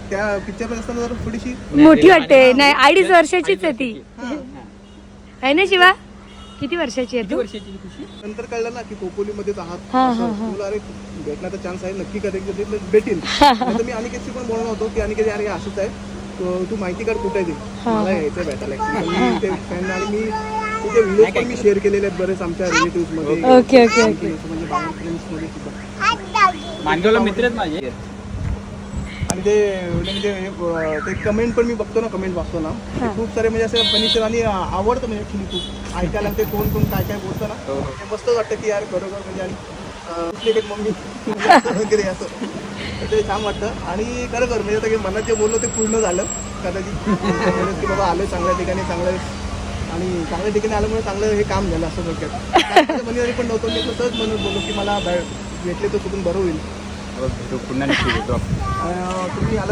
त्या पिक्चर असताना जरा थोडीशी मोठी वाटते. नाही 2.5 वर्षाचीच आहे ती. आहे ना शिवा? किती वर्षाची आहे तू? नंतर कळलं ना की खोपोलीमध्येच आहात. हा, असं तुला अरे भेटण्याचा चान्स आहे, नक्की कधी भेटेल. नाहीतर मी अनिकेतशी पण बोलणार होतो की अनिकेत यार हे असंच आहे, तू माहिती काढ कुठे आहे ते, मला यायचं भेटायला. मी ते फ्रेंड आणि मी तुझे व्हिडिओ पण मी शेअर केलेले आहेत बरेच आमच्या रिलेटिव्ह मध्ये. Okay okay okay. म्हणजे बाहेर फ्रेंड्स मध्ये सुद्धा. मानगावला मित्र आहेत माझे. आणि ते म्हणजे ते कमेंट पण मी बघतो ना, कमेंट वाचतो ना, ते खूप सारे म्हणजे असं फनीशर आणि आवडतं म्हणजे ॲक्च्युली खूप ऐकायला. ते कोण कोण काय काय बोलतं ना, ते मस्त वाटतं की यार बरोबर म्हणजे. आणि मम्मी वगैरे असं ते छान वाटतं. आणि खरं म्हणजे आता मनात जे बोललो ते पूर्ण झालं कदाचित. की बाबा आलं चांगल्या ठिकाणी, चांगलं आणि चांगल्या ठिकाणी आल्यामुळे चांगलं हे काम झालं असं डोक्यात. मनी पण नव्हतं, मी तसंच म्हणून बोललो की मला भेटले तर कुठून बरं होईल. पुन्हा नक्की भेटू. तुम्ही आलात